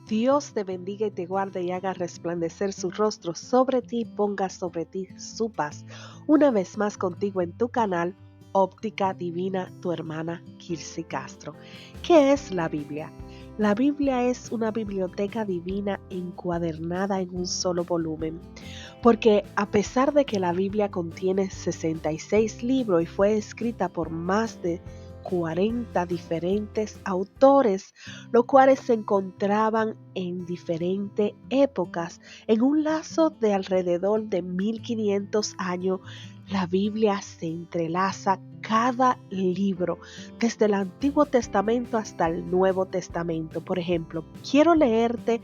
Dios te bendiga y te guarde y haga resplandecer su rostro sobre ti y ponga sobre ti su paz. Una vez más contigo en tu canal Óptica Divina, tu hermana Kirsi Castro. ¿Qué es la Biblia? La Biblia es una biblioteca divina encuadernada en un solo volumen, porque a pesar de que la Biblia contiene 66 libros y fue escrita por más de 40 diferentes autores, los cuales se encontraban en diferentes épocas, en un lazo de alrededor de 1500 años, la Biblia se entrelaza cada libro, desde el Antiguo Testamento hasta el Nuevo Testamento. Por ejemplo, quiero leerte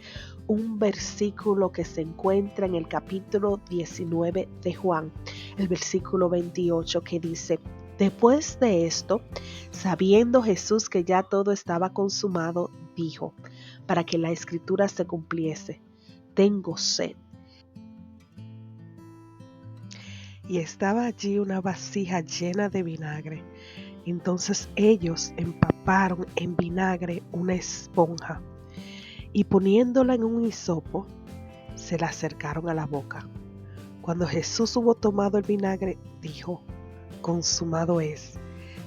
un versículo que se encuentra en el capítulo 19 de Juan, el versículo 28, que dice: después de esto, sabiendo Jesús que ya todo estaba consumado, dijo, para que la escritura se cumpliese: tengo sed. Y estaba allí una vasija llena de vinagre. Entonces ellos empaparon en vinagre una esponja y poniéndola en un hisopo, se la acercaron a la boca. Cuando Jesús hubo tomado el vinagre, dijo: consumado es.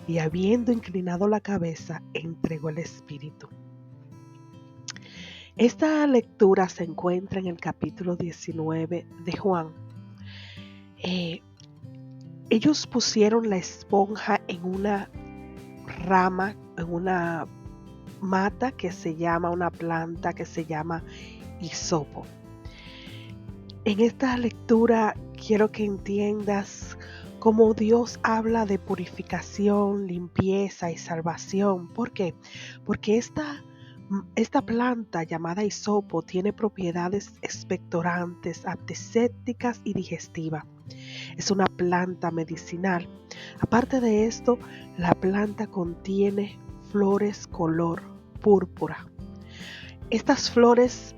Y habiendo inclinado la cabeza, entregó el espíritu. Esta lectura se encuentra en el capítulo 19 de Juan. Ellos pusieron la esponja en una rama, en una mata que se llama, una planta que se llama hisopo. En esta lectura quiero que entiendas cómo Dios habla de purificación, limpieza y salvación. ¿Por qué? Porque esta planta llamada hisopo tiene propiedades expectorantes, antisépticas y digestivas. Es una planta medicinal. Aparte de esto, la planta contiene flores color púrpura. Estas flores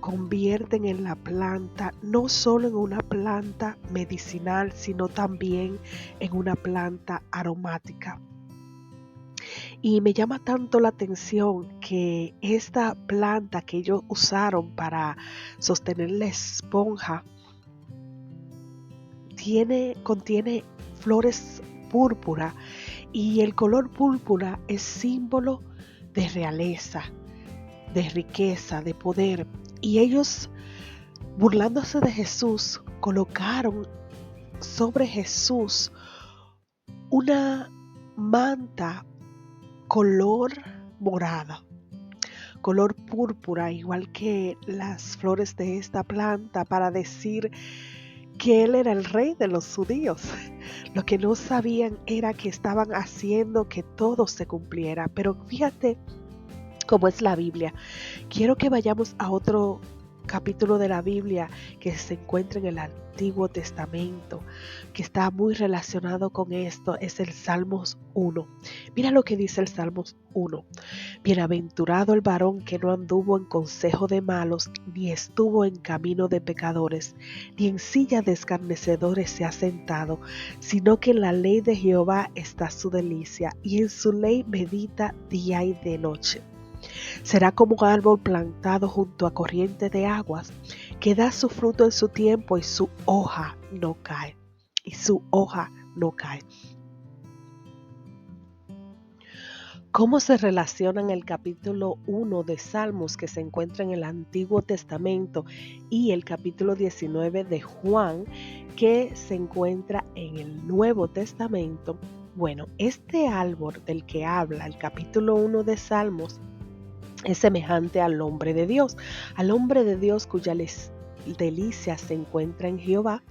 convierten en la planta no solo en una planta medicinal, sino también en una planta aromática. Y me llama tanto la atención que esta planta que ellos usaron para sostener la esponja contiene flores púrpura, y el color púrpura es símbolo de realeza, de riqueza, de poder. Y ellos, burlándose de Jesús, colocaron sobre Jesús una manta color morada, color púrpura, igual que las flores de esta planta, para decir que él era el rey de los judíos. Lo que no sabían era que estaban haciendo que todo se cumpliera. Pero fíjate cómo es la Biblia. Quiero que vayamos a otro capítulo de la Biblia que se encuentra en el Antiguo Testamento, que está muy relacionado con esto. Es el Salmos 1. Mira lo que dice el Salmos 1. Bienaventurado el varón que no anduvo en consejo de malos, ni estuvo en camino de pecadores, ni en silla de escarnecedores se ha sentado, sino que en la ley de Jehová está su delicia, y en su ley medita día y de noche. Será como un árbol plantado junto a corriente de aguas, que da su fruto en su tiempo y su hoja no cae. Y su hoja no cae. ¿Cómo se relacionan el capítulo 1 de Salmos, que se encuentra en el Antiguo Testamento, y el capítulo 19 de Juan, que se encuentra en el Nuevo Testamento? Bueno, este árbol del que habla el capítulo 1 de Salmos es semejante al hombre de Dios cuya delicia se encuentra en Jehová.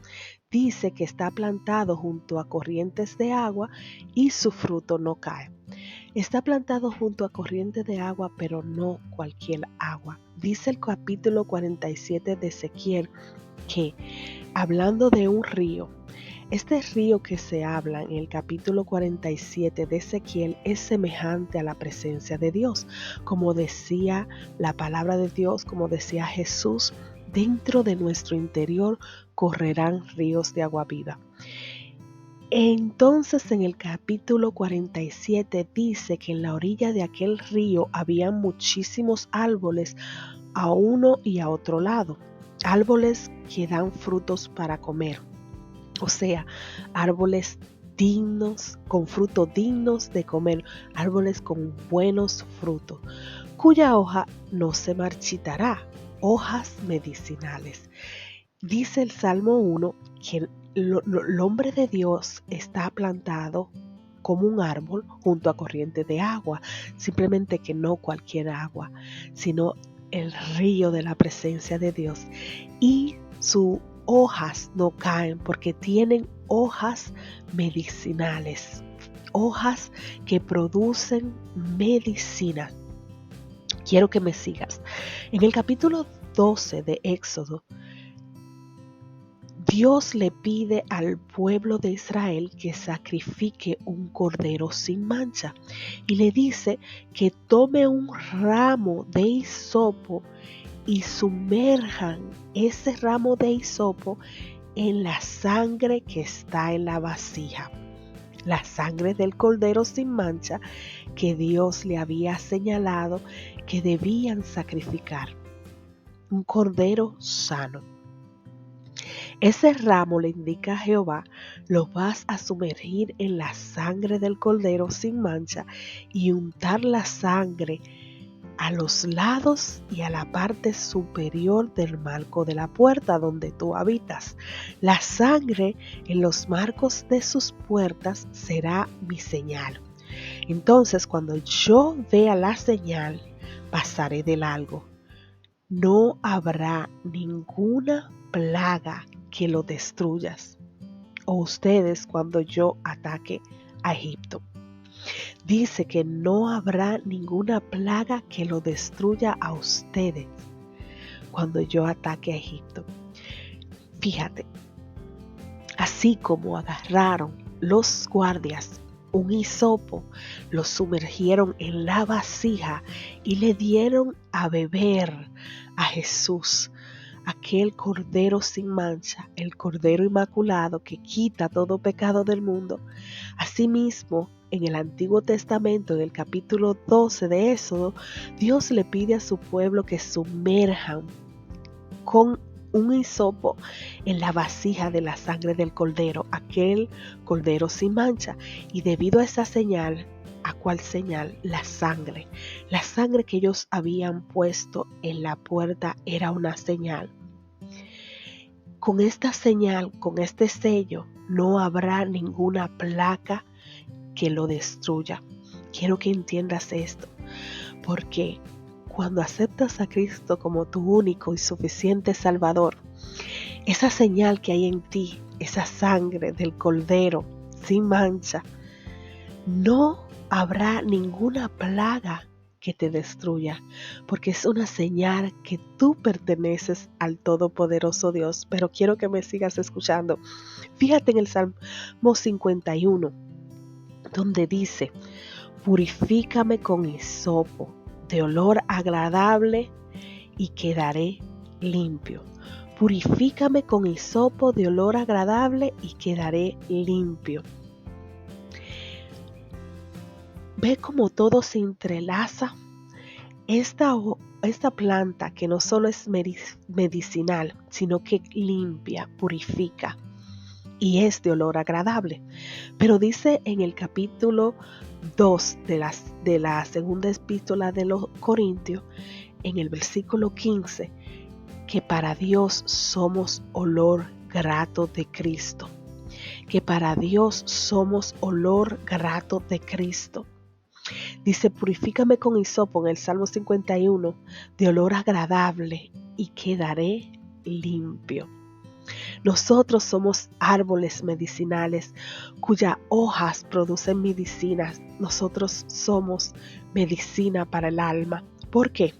Dice que está plantado junto a corrientes de agua y su fruto no cae. Está plantado junto a corriente de agua, pero no cualquier agua. Dice el capítulo 47 de Ezequiel que, hablando de un río, este río que se habla en el capítulo 47 de Ezequiel es semejante a la presencia de Dios. Como decía la palabra de Dios, como decía Jesús, dentro de nuestro interior correrán ríos de agua viva. Entonces en el capítulo 47 dice que en la orilla de aquel río había muchísimos árboles a uno y a otro lado, árboles que dan frutos para comer, o sea, árboles dignos, con frutos dignos de comer, árboles con buenos frutos, cuya hoja no se marchitará, hojas medicinales. Dice el Salmo 1 que el hombre de Dios está plantado como un árbol junto a corriente de agua, simplemente que no cualquier agua, sino el río de la presencia de Dios. Y sus hojas no caen porque tienen hojas medicinales, hojas que producen medicina. Quiero que me sigas. En el capítulo 12 de Éxodo, Dios le pide al pueblo de Israel que sacrifique un cordero sin mancha y le dice que tome un ramo de hisopo y sumerjan ese ramo de hisopo en la sangre que está en la vasija, la sangre del cordero sin mancha que Dios le había señalado que debían sacrificar, un cordero sano. Ese ramo, le indica a Jehová, lo vas a sumergir en la sangre del cordero sin mancha y untar la sangre a los lados y a la parte superior del marco de la puerta donde tú habitas. La sangre en los marcos de sus puertas será mi señal. Entonces, cuando yo vea la señal, pasaré de largo. No habrá ninguna plaga que lo destruyas, o ustedes cuando yo ataque a Egipto. Dice que no habrá ninguna plaga que lo destruya a ustedes cuando yo ataque a Egipto. Fíjate, así como agarraron los guardias un hisopo, lo sumergieron en la vasija y le dieron a beber a Jesús, aquel cordero sin mancha, el cordero inmaculado que quita todo pecado del mundo. Asimismo, en el Antiguo Testamento, en el capítulo 12 de Éxodo, Dios le pide a su pueblo que sumerjan con un hisopo en la vasija de la sangre del cordero, aquel cordero sin mancha. Y debido a esa señal, ¿a cuál señal? La sangre que ellos habían puesto en la puerta era una señal. Con esta señal, con este sello, no habrá ninguna plaga que lo destruya. Quiero que entiendas esto, porque cuando aceptas a Cristo como tu único y suficiente Salvador, esa señal que hay en ti, esa sangre del cordero sin mancha, no habrá ninguna plaga que te destruya, porque es una señal que tú perteneces al Todopoderoso Dios. Pero quiero que me sigas escuchando. Fíjate en el Salmo 51, donde dice: purifícame con hisopo de olor agradable y quedaré limpio. Purifícame con hisopo de olor agradable y quedaré limpio. Ve cómo todo se entrelaza. Esta planta que no solo es medicinal, sino que limpia, purifica y es de olor agradable. Pero dice en el capítulo 2 de la segunda epístola de los Corintios, en el versículo 15, que para Dios somos olor grato de Cristo. Que para Dios somos olor grato de Cristo. Dice: purifícame con hisopo en el Salmo 51 de olor agradable y quedaré limpio. Nosotros somos árboles medicinales cuyas hojas producen medicinas. Nosotros somos medicina para el alma. ¿Por qué?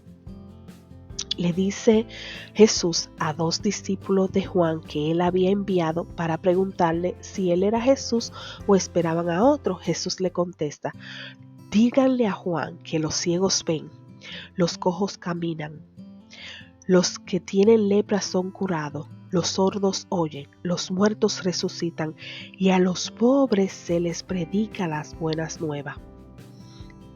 Le dice Jesús a 2 discípulos de Juan que él había enviado para preguntarle si él era Jesús o esperaban a otro. Jesús le contesta: díganle a Juan que los ciegos ven, los cojos caminan, los que tienen lepra son curados, los sordos oyen, los muertos resucitan y a los pobres se les predica las buenas nuevas.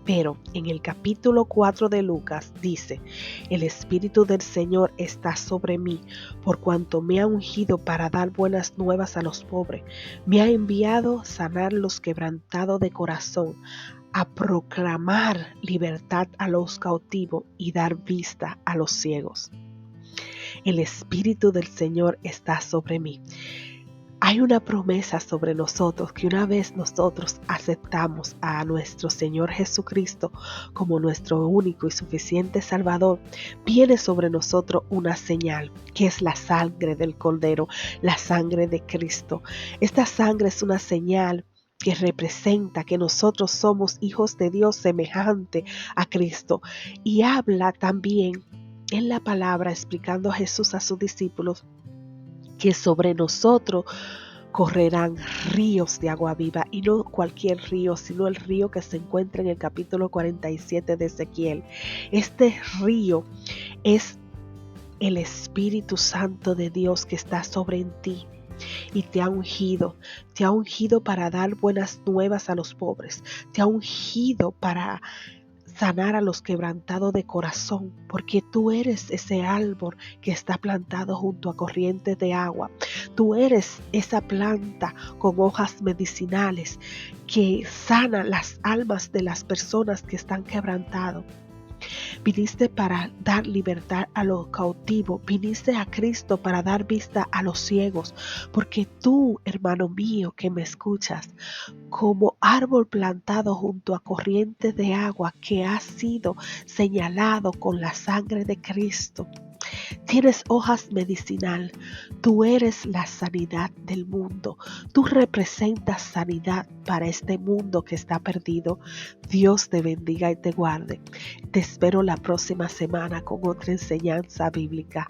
Pero en el capítulo 4 de Lucas dice, el Espíritu del Señor está sobre mí, por cuanto me ha ungido para dar buenas nuevas a los pobres. Me ha enviado sanar los quebrantados de corazón, a proclamar libertad a los cautivos y dar vista a los ciegos. El Espíritu del Señor está sobre mí. Hay una promesa sobre nosotros que una vez nosotros aceptamos a nuestro Señor Jesucristo como nuestro único y suficiente Salvador, viene sobre nosotros una señal que es la sangre del Cordero, la sangre de Cristo. Esta sangre es una señal que representa que nosotros somos hijos de Dios semejante a Cristo, y habla también en la palabra explicando a Jesús a sus discípulos que sobre nosotros correrán ríos de agua viva, y no cualquier río, sino el río que se encuentra en el capítulo 47 de Ezequiel. Este río es el Espíritu Santo de Dios que está sobre ti y te ha ungido para dar buenas nuevas a los pobres, te ha ungido para sanar a los quebrantados de corazón, porque tú eres ese árbol que está plantado junto a corrientes de agua. Tú eres esa planta con hojas medicinales que sana las almas de las personas que están quebrantados. Viniste para dar libertad a los cautivos. Viniste a Cristo para dar vista a los ciegos. Porque tú, hermano mío que me escuchas, como árbol plantado junto a corrientes de agua que ha sido señalado con la sangre de Cristo, tienes hojas medicinal. Tú eres la sanidad del mundo. Tú representas sanidad para este mundo que está perdido. Dios te bendiga y te guarde. Te espero la próxima semana con otra enseñanza bíblica.